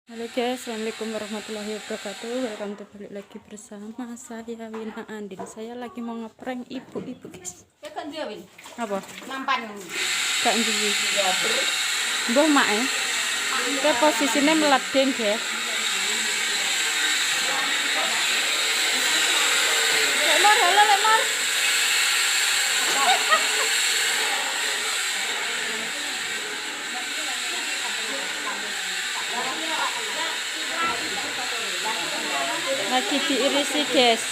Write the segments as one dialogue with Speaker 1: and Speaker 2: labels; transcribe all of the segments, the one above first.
Speaker 1: Halo guys, assalamualaikum warahmatullahi wabarakatuh. Welcome to balik lagi bersama saya Wina Andin. Saya lagi mau ngeprank ibu-ibu guys.
Speaker 2: Kan dia Win.
Speaker 1: Apa?
Speaker 2: Nampan.
Speaker 1: Gak nduwi. Mbah mak e. Ke posisine meledeng guys. Lemar, halo lemar. Lagi diirisi guys.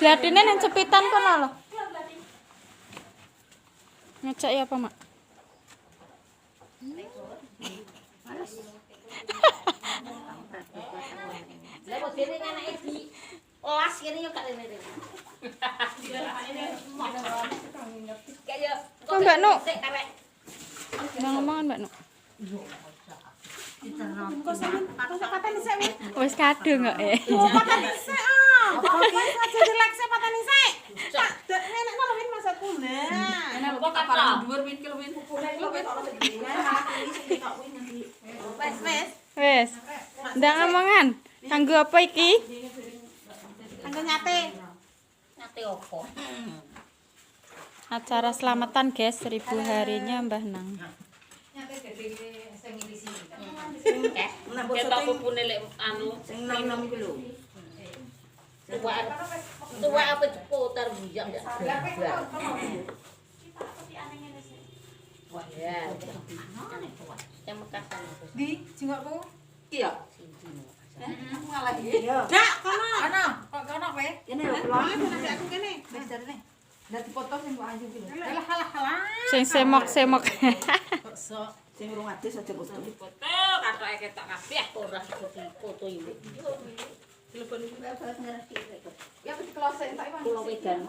Speaker 1: Gladine nang cepitan kono lho. Ngecek ya apa, Mak?
Speaker 2: Lah kok dene anake di las kene yo gak rene. Kayak
Speaker 1: Kok Mbak Nuk? Ngomong Mbak Nuk. Wis kadung kok ya.
Speaker 3: Patani sik ah. Oke, aja relax patani sik. Tak nenek kok win maksudku nah.
Speaker 2: Enak kok kapal dhuwur win kilo win.
Speaker 3: Wes.
Speaker 1: Wis. Ndang ngomongan. Kanggo apa iki?
Speaker 3: Anggo nyate.
Speaker 2: Nate opo?
Speaker 1: Acara selamatan guys, 1000 harinya Mbah Nang.
Speaker 2: Ketok pupune lek anu sing nom-nom iku lho. Tuwa apa putar bujang ndak. Wah ya. Yang Makassar.
Speaker 3: Di jengokku.
Speaker 2: Iya.
Speaker 3: Ngalah iki. Dak, kono. Kok kono kowe?
Speaker 2: Kene lho.
Speaker 3: Nanti aku kene. Wis jarene. Lah dipoto sing kok anjing iki lho. Halah.
Speaker 1: Sing semok-semok.
Speaker 3: Kok sok sing urung adus aja foto.
Speaker 2: Foto katoke ketok kabeh ora foto iki. Telepon iki bae ngerti kok.
Speaker 3: Ya wis klose entek iki.
Speaker 2: Kulo wedan.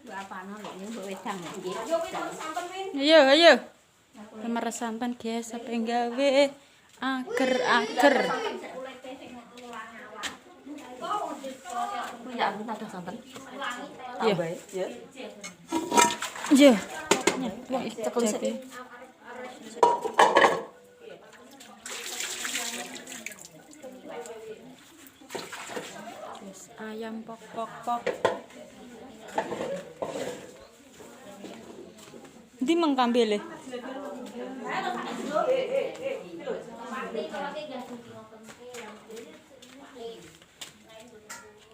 Speaker 2: Mbak apano lek mbok wedang nggih. Yo wis sampen win.
Speaker 1: Ayo. Lemar santan guys, apa yang gawe ager-ager.
Speaker 2: Ya ampun ada santen.
Speaker 1: Iya.
Speaker 2: Ya.
Speaker 1: Iya.
Speaker 2: Wong cekel sik.
Speaker 1: Ayam pok. Ndi mengkambele?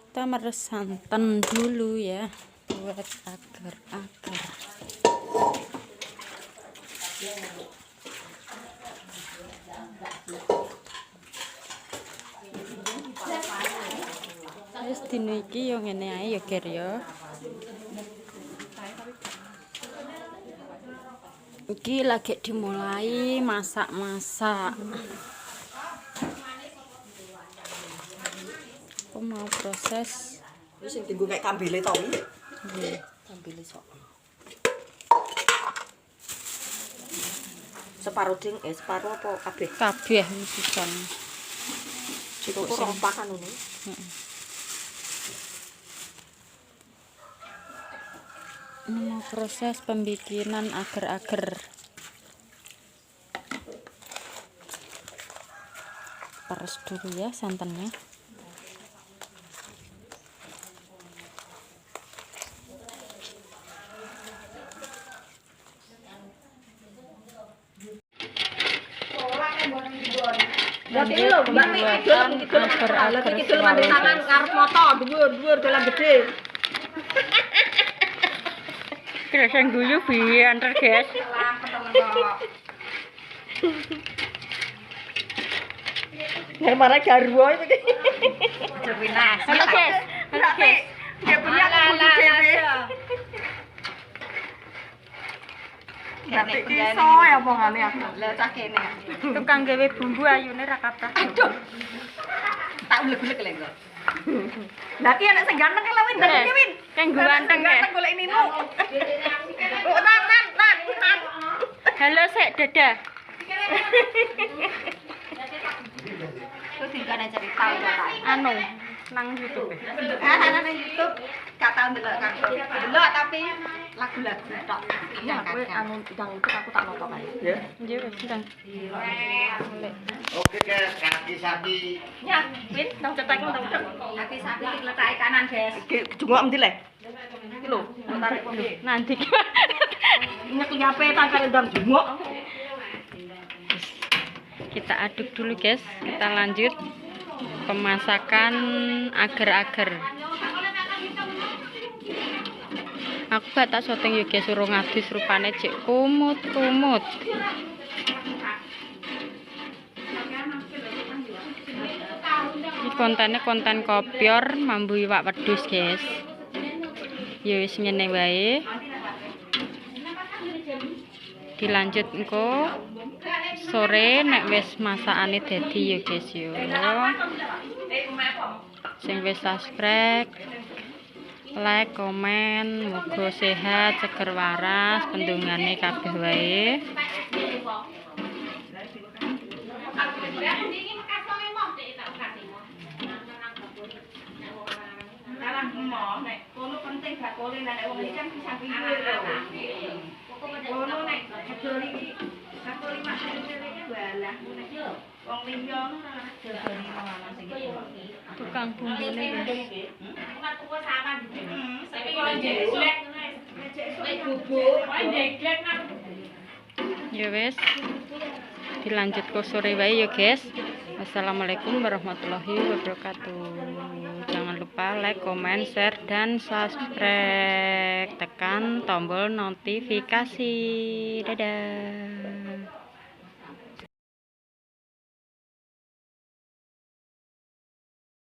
Speaker 1: Kita meres santan dulu ya buat agar-agar. Wis dino iki yo ngene ae ya Ger ya. Iki lagi dimulai masak-masak. Aku mau proses.
Speaker 3: Wis sing dienggo kayak kambile to wi.
Speaker 1: Nggih.
Speaker 3: Kambile sok. Separo ding separo apa kabeh?
Speaker 1: Kabeh pisan.
Speaker 3: Cukup rompak kan ngono.
Speaker 1: Ini mau proses pembikinan agar-agar. Peres dulu ya santannya.
Speaker 2: Berarti lho, Mbak kidul agar-agar kidul mandi tangan ngarep moto dhuwur dalam gede.
Speaker 1: Terus yang guyu biantar guys.
Speaker 3: Ya marah garwo iki.
Speaker 1: Halo guys.
Speaker 3: Ya punya aku dhewe. Nanti iso ya pongane aku.
Speaker 2: Lah cah kene.
Speaker 1: Tukang gawe bumbu ayune ra kathah.
Speaker 2: Aduh. Tak uleg-uleg lek kok.
Speaker 3: Lah ki anak sing ganteng kan lawin ndak iki Win.
Speaker 1: Kang ganteng ya.
Speaker 3: Ganteng golek nino. Oh, nan.
Speaker 1: Halo Sek, dadah. anu nang YouTube.
Speaker 2: Nang YouTube gak tau ndelok kan. Delok tapi lagu-lagu tok.
Speaker 3: Ya, kowe anu ndang itu aku tak nonton ae. Ya.
Speaker 1: Nggih wis ndang. Boleh.
Speaker 4: Oke guys, kaki sapi.
Speaker 2: Ya, Win, ndang cetek ndang cetek. Kaki sapi diletake kanan, guys.
Speaker 3: Iki jungok endi le? Iki lho, tarik lho.
Speaker 1: Nanti
Speaker 3: Nyek liape tangkare ndang jungok.
Speaker 1: kita aduk dulu guys, kita lanjut pemasakan agar-agar. Aku gak tak syuting ya guys, urung adus rupane cek kumut-kumut. Ini kontennya konten kopior mambu iwak wedhus guys. Ya wis ngene wae. Dilanjut engko sore nek wis masakane dadi ya guys yo. Sing wis subscribe, like, komen, muga sehat, seger waras, pendungane kabeh wae.
Speaker 2: Kono penting gak kole nek wong iki kan bisa pinggir lho. Kono nek gedol iki kakoli mak iki balah nek wong liya ngono ora gedol ana sing
Speaker 1: Tukang bumbune
Speaker 2: Bukan tuwa sama gitu. Tapi kalau jeglek nek bubuk, kok jeglek kan.
Speaker 1: ya wis. Dilanjut ke sore wae ya guys. Wassalamualaikum warahmatullahi wabarakatuh. Jangan lupa like, komen, share, dan subscribe. Tekan tombol notifikasi. Dadah.